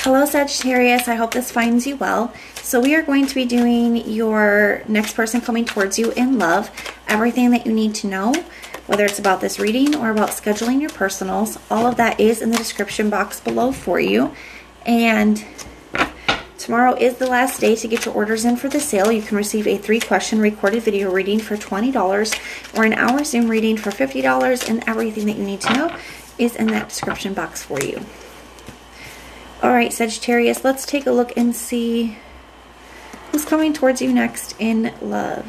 Hello Sagittarius, I hope this finds you well. So we are going to be doing your next person coming towards you in love, everything that you need to know, whether it's about this reading or about scheduling your personals. All of that is in the description box below for you. And tomorrow is the last day to get your orders in for the sale. You can receive a 3-question recorded video reading for $20 or an hour Zoom reading for $50, and everything that you need to know is in that description box for you. Alright Sagittarius, let's take a look and see who's coming towards you next in love.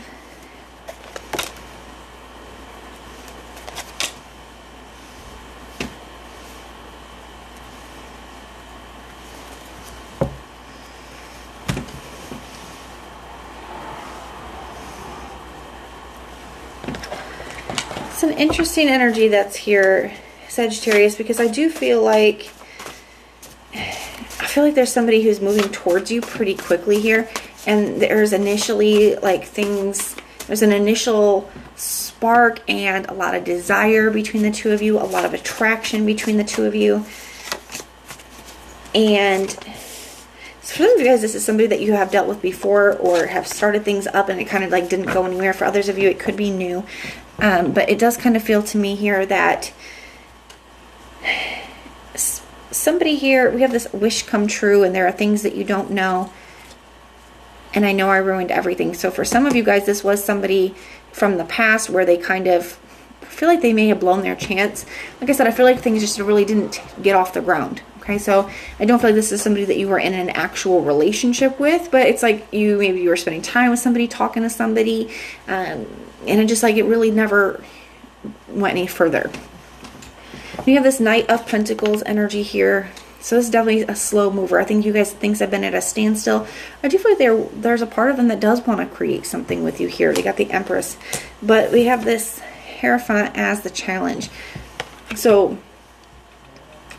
It's an interesting energy that's here, Sagittarius, because I do feel like there's somebody who's moving towards you pretty quickly here, and there's initially like there's an initial spark and a lot of desire between the two of you, a lot of attraction between the two of you. And for some of you guys, this is somebody that you have dealt with before or have started things up and it kind of like didn't go anywhere. For others of you, it could be new. But it does kind of feel to me here that somebody here, we have this wish come true, and there are things that you don't know. And I know I ruined everything. So for some of you guys, this was somebody from the past where they kind of feel like they may have blown their chance. Like I said, I feel like things just really didn't get off the ground. Okay, so I don't feel like this is somebody that you were in an actual relationship with, but it's like maybe you were spending time with somebody, talking to somebody, and it just like it really never went any further. We have this Knight of Pentacles energy here. So this is definitely a slow mover. I think you guys things have been at a standstill. I do feel like there's a part of them that does want to create something with you here. They got the Empress. But we have this Hierophant as the challenge. So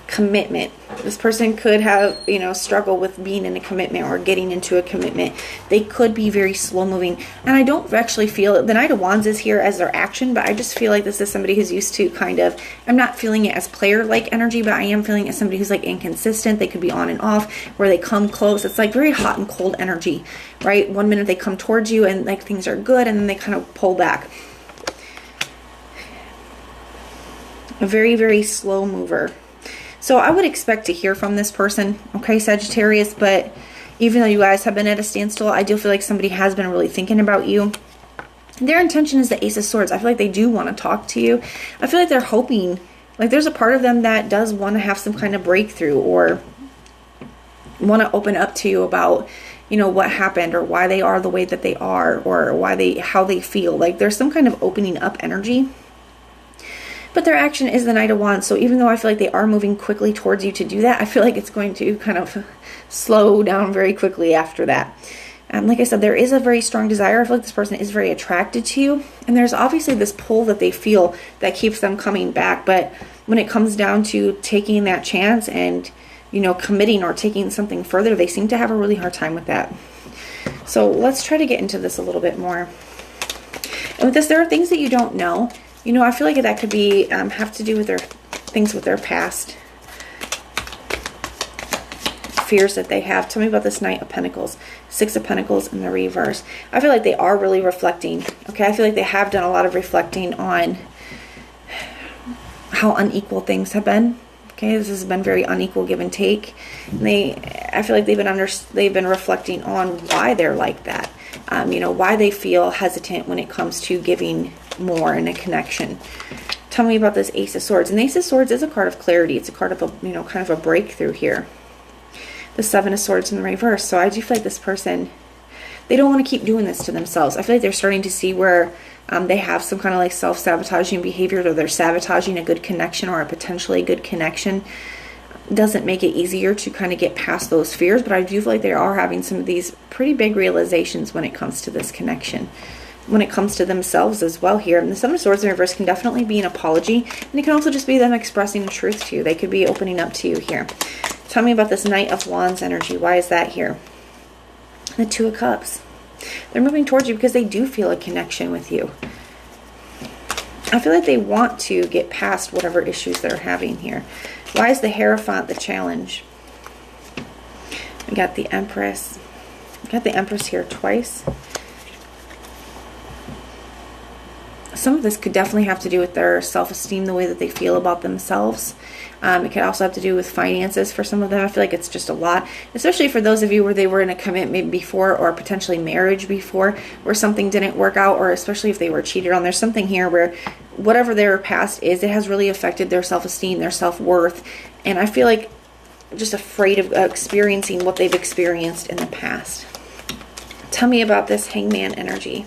commitment. This person could have, struggle with being in a commitment or getting into a commitment. They could be very slow moving. And I don't actually feel it. The Knight of Wands is here as their action, but I just feel like this is somebody who's used to I'm not feeling it as player-like energy, but I am feeling it as somebody who's like inconsistent. They could be on and off, where they come close. It's like very hot and cold energy, right? One minute they come towards you and like things are good, and then they kind of pull back. A very, very slow mover. So I would expect to hear from this person, okay, Sagittarius, but even though you guys have been at a standstill, I do feel like somebody has been really thinking about you. Their intention is the Ace of Swords. I feel like they do want to talk to you. I feel like they're hoping, like there's a part of them that does want to have some kind of breakthrough or want to open up to you about, what happened or why they are the way that they are or how they feel. Like there's some kind of opening up energy. But their action is the Knight of Wands. So even though I feel like they are moving quickly towards you to do that, I feel like it's going to kind of slow down very quickly after that. Like I said, there is a very strong desire. I feel like this person is very attracted to you. And there's obviously this pull that they feel that keeps them coming back. But when it comes down to taking that chance and, committing or taking something further, they seem to have a really hard time with that. So let's try to get into this a little bit more. And with this, there are things that you don't know. I feel like that could be have to do with their things with their past fears that they have. Tell me about this Knight of Pentacles, 6 of Pentacles in the reverse. I feel like they are really reflecting. Okay, I feel like they have done a lot of reflecting on how unequal things have been. Okay, this has been very unequal give and take. And I feel like they've been reflecting on why they're like that. Why they feel hesitant when it comes to giving more in a connection. Tell me about this Ace of Swords. And the Ace of Swords is a card of clarity. It's a card of a, kind of a breakthrough here. The 7 of Swords in the reverse. So I do feel like this person, they don't want to keep doing this to themselves. I feel like they're starting to see where they have some kind of like self-sabotaging behavior, or they're sabotaging a good connection or a potentially good connection. Doesn't make it easier to kind of get past those fears, but I do feel like they are having some of these pretty big realizations when it comes to this connection, when it comes to themselves as well here. And the 7 of Swords in reverse can definitely be an apology, and it can also just be them expressing the truth to you. They could be opening up to you here. Tell me about this Knight of Wands energy. Why is that here? The 2 of Cups. They're moving towards you because they do feel a connection with you. I feel like they want to get past whatever issues they're having here. Why is the Hierophant the challenge? We got the Empress. We got the Empress here twice. Some of this could definitely have to do with their self-esteem, the way that they feel about themselves. It could also have to do with finances for some of them. I feel like it's just a lot, especially for those of you where they were in a commitment before, or potentially marriage before, where something didn't work out, or especially if they were cheated on. There's something here where whatever their past is, it has really affected their self-esteem, their self-worth. And I feel like just afraid of experiencing what they've experienced in the past. Tell me about this Hangman energy.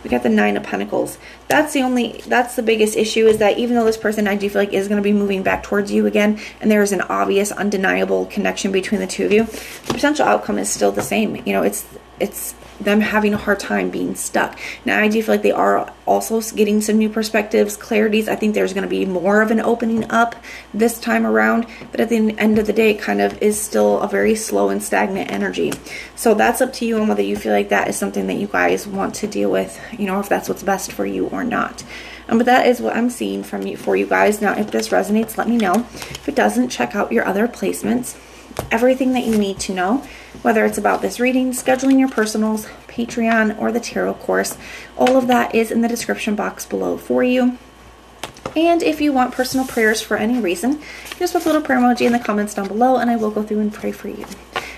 We got the Nine of Pentacles. That's the biggest issue, is that even though this person, I do feel like, is going to be moving back towards you again, and there is an obvious, undeniable connection between the two of you, the potential outcome is still the same. You know, it's them having a hard time being stuck. Now, I do feel like they are also getting some new perspectives, clarities. I think there's going to be more of an opening up this time around, but at the end of the day, it kind of is still a very slow and stagnant energy. So that's up to you on whether you feel like that is something that you guys want to deal with, you know, if that's what's best for you or not. But that is what I'm seeing from you, for you guys. Now, if this resonates, let me know. If it doesn't, check out your other placements. Everything that you need to know, whether it's about this reading, scheduling your personals, Patreon, or the tarot course, all of that is in the description box below for you. And if you want personal prayers for any reason, just put a little prayer emoji in the comments down below, and I will go through and pray for you.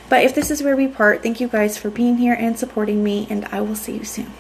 But if this is where we part, thank you guys for being here and supporting me, and I will see you soon.